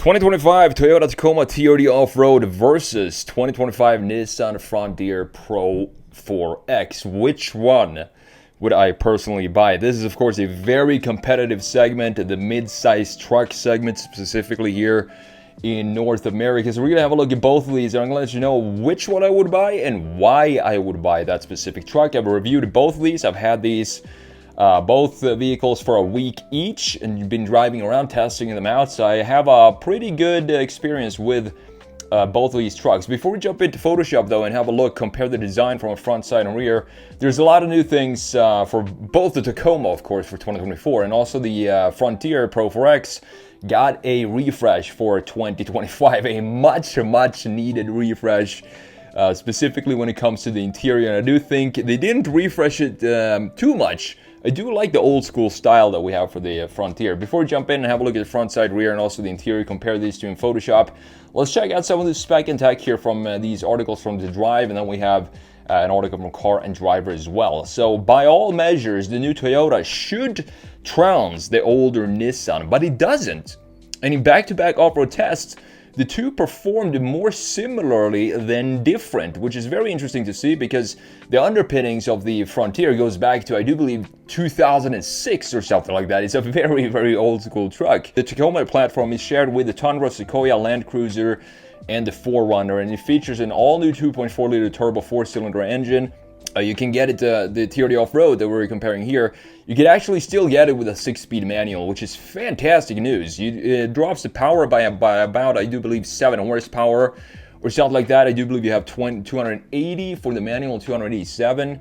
2025 Toyota Tacoma TRD Off-Road versus 2025 Nissan Frontier Pro 4X. Which one would I personally buy? This is, of course, a very competitive segment, the mid-size truck segment, specifically here in North America. So we're going to have a look at both of these, and I'm going to let you know which one I would buy and why I would buy that specific truck. I've reviewed both of these. I've had these both vehicles for a week each and been driving around testing them out, so I have a pretty good experience with both of these trucks. Before we jump into Photoshop though and have a look, compare the design from a front, side, and rear, there's a lot of new things for both the Tacoma, of course, for 2024, and also the Frontier Pro 4X got a refresh for 2025, a much needed refresh. Specifically when it comes to the interior, and I do think they didn't refresh it too much. I do like the old school style that we have for the Frontier. Before we jump in and have a look at the front, side, rear, and also the interior, compare these two in Photoshop, let's check out some of the spec and tech here from these articles from The Drive, and then we have an article from Car and Driver as well. So by all measures, the new Toyota should trounce the older Nissan, but it doesn't. And in back-to-back off-road tests, the two performed more similarly than different, which is very interesting to see because the underpinnings of the Frontier goes back to, I do believe, 2006 or something like that. It's a very old school truck. The Tacoma platform is shared with the Tundra, Sequoia, Land Cruiser, and the 4Runner, and it features an all-new 2.4-liter turbo 4-cylinder engine. You can get it, the TRD Off-Road that we're comparing here, you can actually still get it with a 6-speed manual, which is fantastic news. It drops the power by about, I do believe, 7 horsepower or something like that. I do believe you have 280 for the manual, 287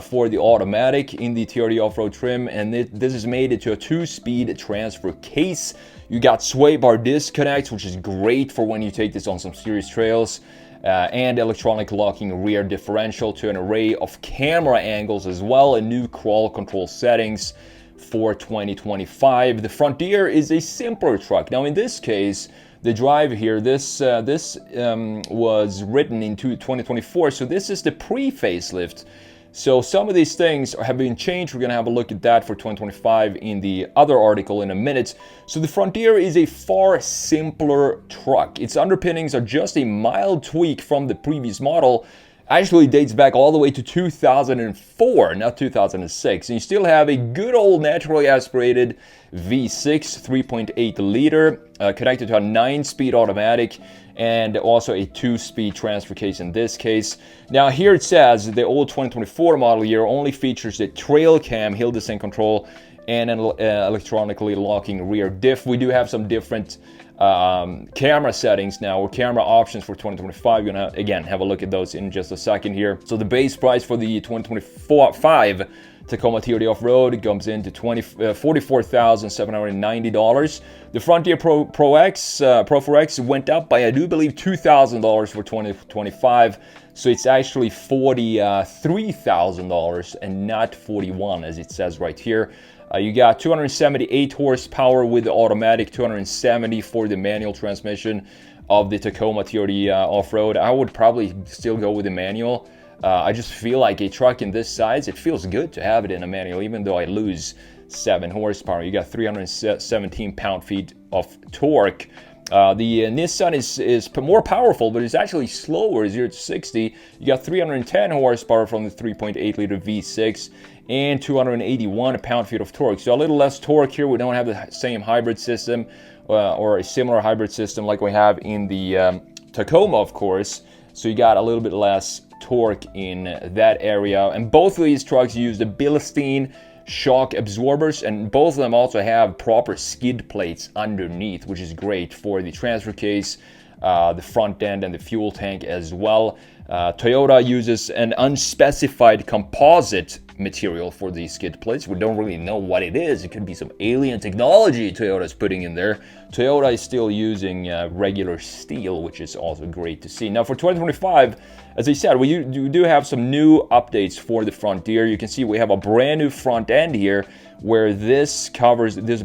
for the automatic in the TRD Off-Road trim, and this is made it to a 2-speed transfer case. You got sway bar disconnects, which is great for when you take this on some serious trails. And electronic locking rear differential to an array of camera angles as well, and new crawl control settings for 2025. The Frontier is a simpler truck. Now in this case, the Drive here, this was written in 2024, so this is the pre-facelift. So some of these things have been changed. We're going to have a look at that for 2025 in the other article in a minute. So the Frontier is a far simpler truck. Its underpinnings are just a mild tweak from the previous model. Actually dates back all the way to 2004, not 2006. And you still have a good old naturally aspirated V6 3.8 liter connected to a 9-speed automatic, and also a 2-speed transfer case in this case. Now here it says the old 2024 model year only features the trail cam, hill descent control, and an electronically locking rear diff. We do have some different camera settings now, or camera options for 2025. We're gonna again have a look at those in just a second here. So the base price for the 2025 Tacoma TRD Off-Road comes into $44,790. The Frontier Pro 4X went up by, I do believe, $2,000 for 2025. So it's actually $43,000 and not $41,000 as it says right here. You got 278 horsepower with the automatic, 270 for the manual transmission of the Tacoma TRD Off-Road. I would probably still go with the manual. I just feel like a truck in this size, it feels good to have it in a manual, even though I lose 7 horsepower. You got 317 pound-feet of torque. The Nissan is more powerful, but it's actually slower, 0 to 60. You got 310 horsepower from the 3.8-liter V6 and 281 pound-feet of torque. So a little less torque here. We don't have the same hybrid system or a similar hybrid system like we have in the Tacoma, of course. So you got a little bit less torque in that area. And both of these trucks use the Bilstein shock absorbers, and both of them also have proper skid plates underneath, which is great for the transfer case, the front end, and the fuel tank as well. Toyota uses an unspecified composite material for these skid plates. We don't really know what it is. It could be some alien technology Toyota's putting in there. Toyota is still using regular steel, which is also great to see. Now for 2025, as I said, we do have some new updates for the Frontier. You can see we have a brand new front end here where this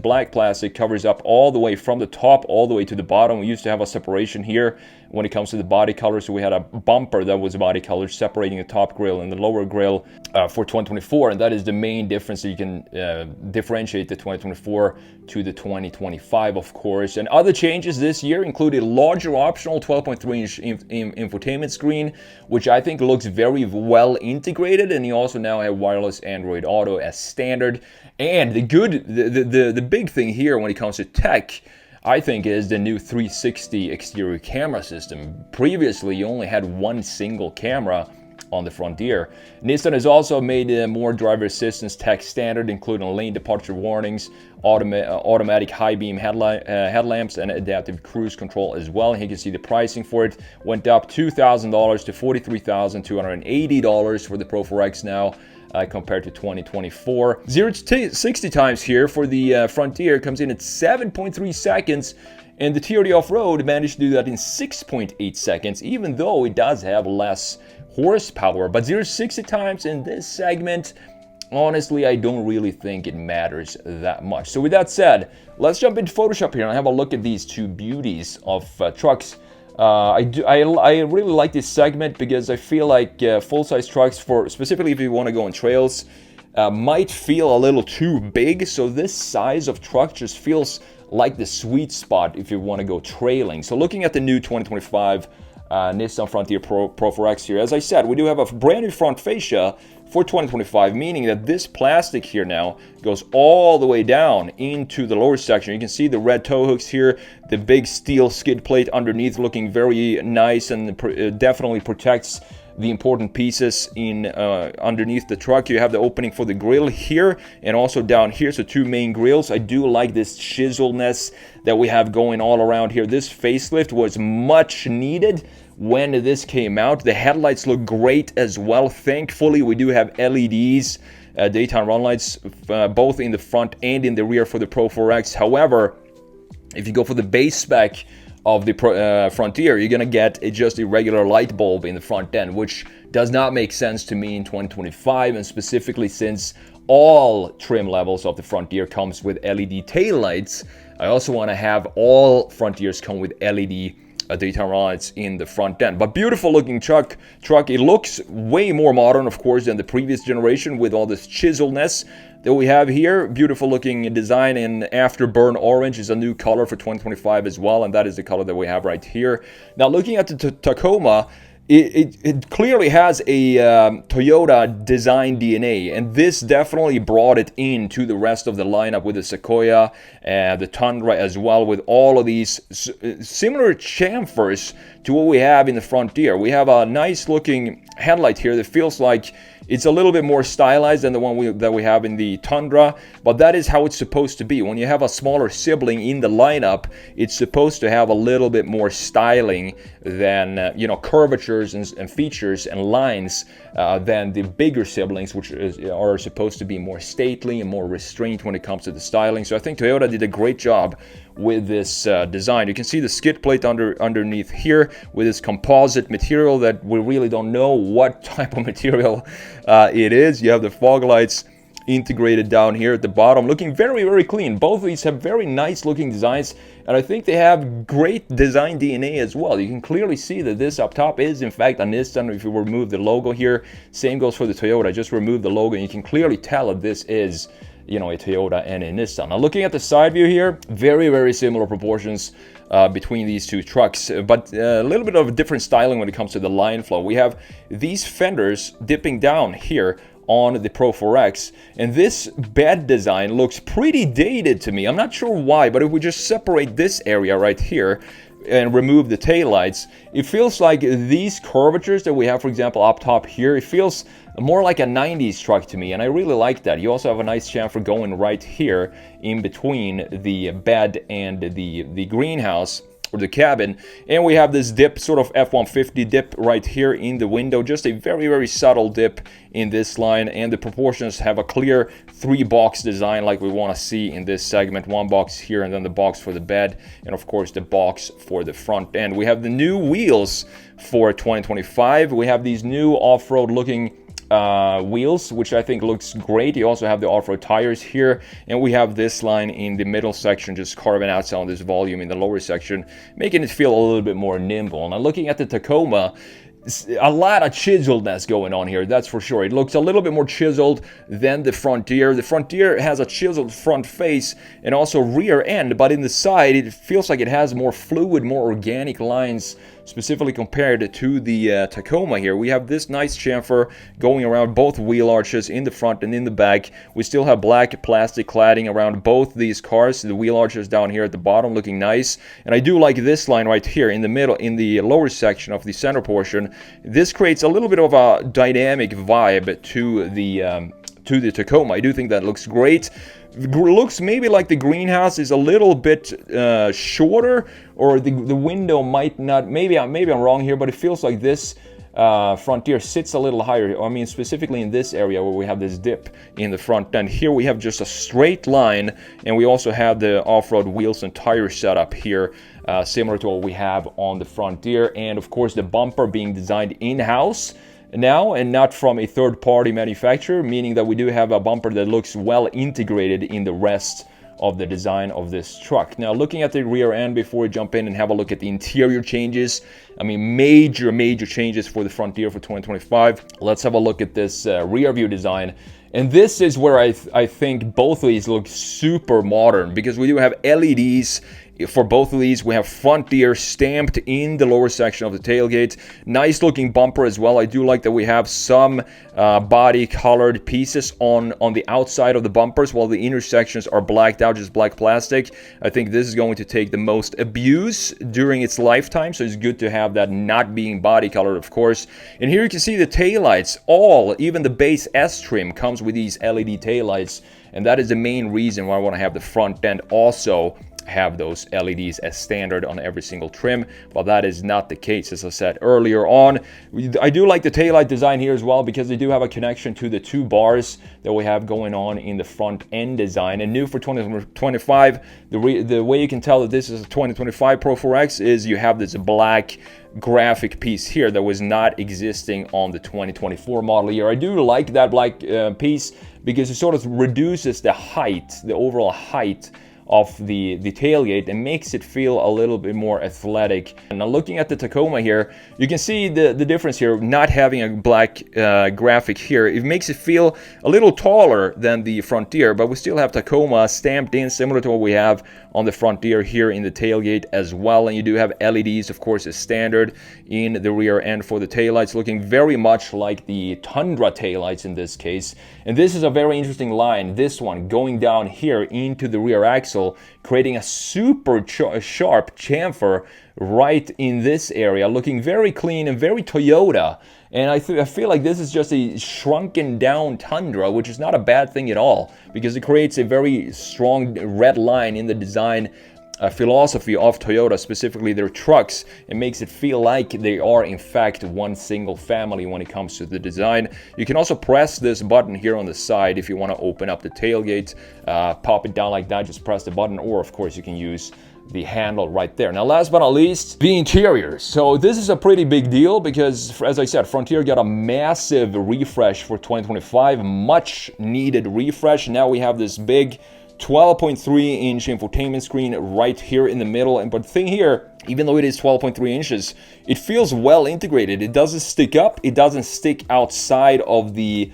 black plastic covers up all the way from the top all the way to the bottom. We used to have a separation here when it comes to the body color, so we had a bumper that was body color separating the top grille and the lower grille for 2024, and that is the main difference that you can differentiate the 2024 to the 2025, of course. And other changes this year included larger optional 12.3-inch infotainment screen, which I think looks very well integrated, and you also now have wireless Android Auto as standard. And the big thing here when it comes to tech, I think, is the new 360 exterior camera system. Previously, you only had one single camera on the Frontier. Nissan has also made more driver assistance tech standard, including lane departure warnings, automatic high beam headlamps, and adaptive cruise control as well. And you can see the pricing for it went up $2,000 to $43,280 for the Pro 4X now. Compared to 2024. 0 to 60 times here for the Frontier comes in at 7.3 seconds, and the TRD Off-Road managed to do that in 6.8 seconds, even though it does have less horsepower. But 0 to 60 times in this segment, honestly, I don't really think it matters that much. So with that said, let's jump into Photoshop here and have a look at these two beauties of trucks. I really like this segment because I feel like full-size trucks, for specifically if you want to go on trails, might feel a little too big. So this size of truck just feels like the sweet spot if you want to go trailing. So looking at the new 2025 Nissan Frontier Pro 4X here, as I said, we do have a brand new front fascia for 2025, meaning that this plastic here now goes all the way down into the lower section. You can see the red tow hooks here, the big steel skid plate underneath looking very nice, and definitely protects the important pieces in underneath the truck. You have the opening for the grill here and also down here, so two main grills. I do like this chiseledness that we have going all around here. This facelift was much needed when this came out. The headlights look great as well. Thankfully, we do have LEDs, daytime run lights, both in the front and in the rear for the Pro 4X. However, if you go for the base spec of the Frontier, you're gonna get just a regular light bulb in the front end, which does not make sense to me in 2025, and specifically since all trim levels of the Frontier comes with LED taillights. I also want to have all Frontiers come with LED daytime lights in the front end. But beautiful looking truck. It looks way more modern, of course, than the previous generation with all this chiseledness that we have here. Beautiful looking design in afterburn orange is a new color for 2025 as well, and that is the color that we have right here. Now looking at the Tacoma, it clearly has a Toyota design DNA, and this definitely brought it into the rest of the lineup with the Sequoia and the Tundra as well, with all of these similar chamfers to what we have in the Frontier. We have a nice looking headlight here that feels like it's a little bit more stylized than the one that we have in the Tundra, but that is how it's supposed to be. When you have a smaller sibling in the lineup, it's supposed to have a little bit more styling than, curvatures and features and lines than the bigger siblings, which are supposed to be more stately and more restrained when it comes to the styling. So I think Toyota did a great job with this design. You can see the skid plate underneath here with this composite material that we really don't know what type of material it is. You have the fog lights integrated down here at the bottom, looking very, very clean. Both of these have very nice looking designs, and I think they have great design DNA as well. You can clearly see that this up top is in fact a Nissan. If you remove the logo here, same goes for the Toyota. Just remove the logo and you can clearly tell that this is a Toyota and a Nissan. Now looking at the side view here, very, very similar proportions between these two trucks, but a little bit of different styling when it comes to the line flow. We have these fenders dipping down here on the Pro 4X, and this bed design looks pretty dated to me. I'm not sure why, but if we just separate this area right here and remove the taillights, it feels like these curvatures that we have, for example, up top here, it feels more like a 90s truck to me, and I really like that. You also have a nice chamfer going right here in between the bed and the greenhouse, or the cabin, and we have this dip, sort of F-150 dip right here in the window. Just a very, very subtle dip in this line, and the proportions have a clear 3-box design like we want to see in this segment. 1 box here, and then the box for the bed, and of course the box for the front end. We have the new wheels for 2025. We have these new off-road looking wheels, which I think looks great. You also have the off-road tires here, and we have this line in the middle section just carving out some of this volume in the lower section, making it feel a little bit more nimble. Now looking at the Tacoma, a lot of chiseledness going on here, that's for sure. It looks a little bit more chiseled than the Frontier. The Frontier has a chiseled front face and also rear end, but in the side it feels like it has more fluid, more organic lines, specifically compared to the Tacoma here. We have this nice chamfer going around both wheel arches in the front and in the back. We still have black plastic cladding around both these cars. The wheel arches down here at the bottom looking nice. And I do like this line right here in the middle, in the lower section of the center portion. This creates a little bit of a dynamic vibe to the Tacoma. I do think that looks great. Looks maybe like the greenhouse is a little bit shorter, or the window might not, maybe I'm wrong here, but it feels like this Frontier sits a little higher. I mean, specifically in this area where we have this dip in the front end. Here we have just a straight line, and we also have the off-road wheels and tire setup here, similar to what we have on the Frontier, and of course the bumper being designed in-house now and not from a third-party manufacturer, meaning that we do have a bumper that looks well integrated in the rest of the design of this truck. Now looking at the rear end before we jump in and have a look at the interior changes, I mean major changes for the Frontier for 2025. Let's have a look at this rear view design. And this is where I think both of these look super modern, because we do have LEDs for both of these. We have Frontier stamped in the lower section of the tailgate. Nice looking bumper as well. I do like that we have some body colored pieces on the outside of the bumpers, while the intersections are blacked out, just black plastic. I think this is going to take the most abuse during its lifetime, so it's good to have that not being body colored, of course. And here you can see the taillights, even the base S trim comes with these LED taillights, and that is the main reason why I want to have the front end also have those LEDs as standard on every single trim, but that is not the case, as I said earlier on. I do like the taillight design here as well, because they do have a connection to the two bars that we have going on in the front end design. And new for 2025, the way you can tell that this is a 2025 Pro 4X is you have this black graphic piece here that was not existing on the 2024 model year. I do like that black piece, because it sort of reduces the height, the overall height of the tailgate, and makes it feel a little bit more athletic. And now looking at the Tacoma here, you can see the difference here, not having a black graphic here. It makes it feel a little taller than the Frontier, but we still have Tacoma stamped in, similar to what we have on the Frontier here in the tailgate as well. And you do have LEDs, of course, as standard in the rear end for the taillights, looking very much like the Tundra taillights in this case. And this is a very interesting line, this one going down here into the rear axle, creating a super sharp chamfer right in this area, looking very clean and very Toyota. And I feel like this is just a shrunken down Tundra, which is not a bad thing at all, because it creates a very strong red line in the design philosophy of Toyota, specifically their trucks. It makes it feel like they are in fact one single family when it comes to the design. You can also press this button here on the side if you want to open up the tailgate, pop it down like that, just press the button, or of course you can use the handle right there. Now last but not least, the interior. So this is a pretty big deal, because as I said, Frontier got a massive refresh for 2025, much needed refresh. Now we have this big 12.3 inch infotainment screen right here in the middle. And but the thing here, even though it is 12.3 inches, it feels well integrated. It doesn't stick up, it doesn't stick outside of the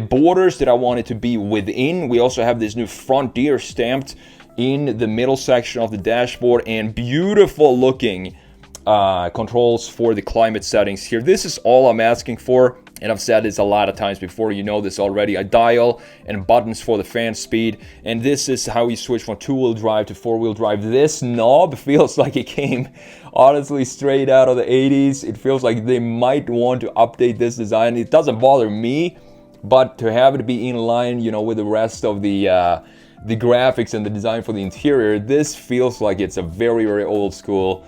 borders that I want it to be within. We also have this new Frontier stamped in the middle section of the dashboard, and beautiful looking controls for the climate settings here. This is all I'm asking for, and I've said this a lot of times before, you know this already. A dial and buttons for the fan speed, and this is how you switch from two-wheel drive to four-wheel drive. This knob feels like it came honestly straight out of the 80s. It feels like they might want to update this design. It doesn't bother me, but to have it be in line, you know, with the rest of the graphics and the design for the interior, this feels like it's a very old school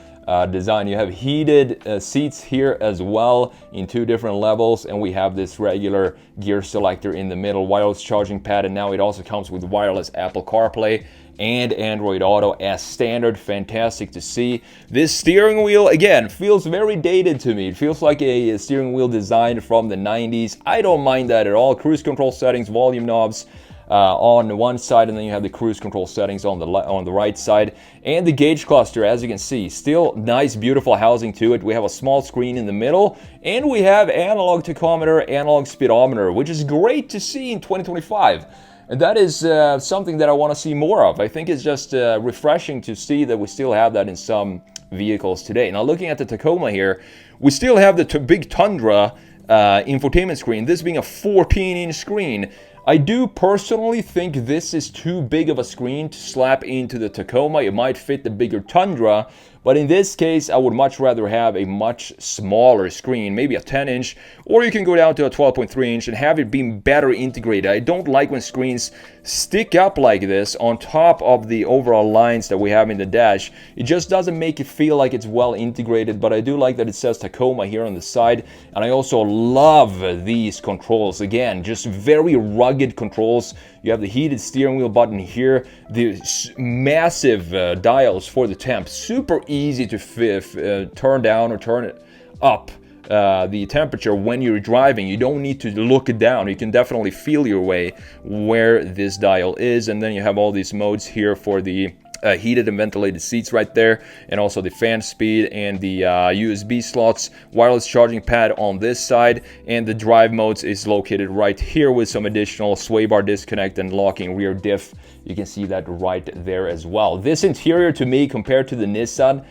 design. You have heated seats here as well in two different levels, and we have this regular gear selector in the middle, wireless charging pad, and now it also comes with wireless Apple CarPlay. and Android Auto as standard. Fantastic to see. This steering wheel, again, feels very dated to me. It feels like a steering wheel designed from the 90s. I don't mind that at all. Cruise control settings, volume knobs on one side, and then you have the cruise control settings on the right side. And the gauge cluster, as you can see, still nice, beautiful housing to it. We have a small screen in the middle, and we have analog tachometer, analog speedometer, which is great to see in 2025. And that is something that I want to see more of. I think it's just refreshing to see that we still have that in some vehicles today. Now, looking at the Tacoma here, we still have the big Tundra infotainment screen, this being a 14-inch screen. I do personally think this is too big of a screen to slap into the Tacoma. It might fit the bigger Tundra, but in this case, I would much rather have a much smaller screen, maybe a 10-inch, or you can go down to a 12.3-inch and have it be better integrated. I don't like when screens stick up like this on top of the overall lines that we have in the dash. It just doesn't make it feel like it's well integrated, but I do like that it says Tacoma here on the side, and I also love these controls. Again, just very rugged controls. You have the heated steering wheel button here, the massive dials for the temp, super easy to turn down or turn it up. The temperature when you're driving, you don't need to look it down. You can definitely feel your way where this dial is. And then you have all these modes here for the heated and ventilated seats right there, and also the fan speed and the USB slots, wireless charging pad on this side, and the drive modes is located right here with some additional sway bar disconnect and locking rear diff. You can see that right there as well. This interior, to me, compared to the Nissan,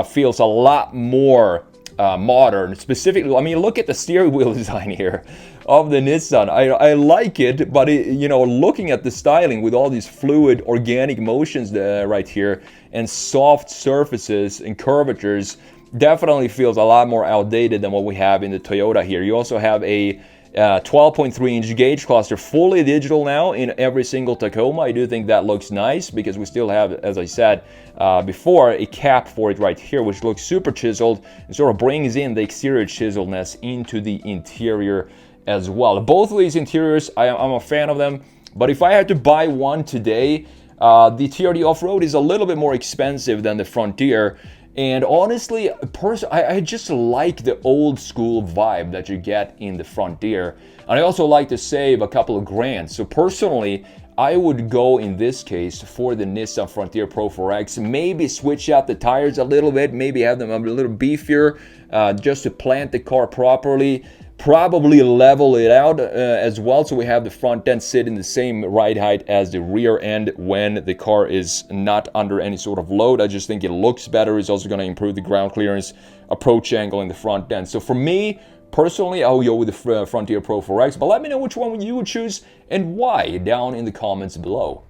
feels a lot more modern. Specifically, I mean, look at the steering wheel design here of the Nissan. I like it, but you know, looking at the styling with all these fluid organic motions right here and soft surfaces and curvatures, definitely feels a lot more outdated than what we have in the Toyota here. You also have a 12.3-inch gauge cluster, fully digital now in every single Tacoma. I do think that looks nice because we still have, as I said before, a cap for it right here, which looks super chiseled and sort of brings in the exterior chiseledness into the interior as well. Both of these interiors, I'm a fan of them, but if I had to buy one today, the TRD Off-Road is a little bit more expensive than the Frontier. And honestly, I just like the old school vibe that you get in the Frontier. And I also like to save a couple of grand. So personally, I would go in this case for the Nissan Frontier Pro 4X. Maybe switch out the tires a little bit, maybe have them a little beefier just to plant the car properly. Probably level it out as well, so we have the front end sit in the same ride height as the rear end when the car is not under any sort of load. I just think it looks better. It's also going to improve the ground clearance, approach angle in the front end. So for me, personally, I'll go with the Frontier Pro 4X, but let me know which one you would choose and why down in the comments below.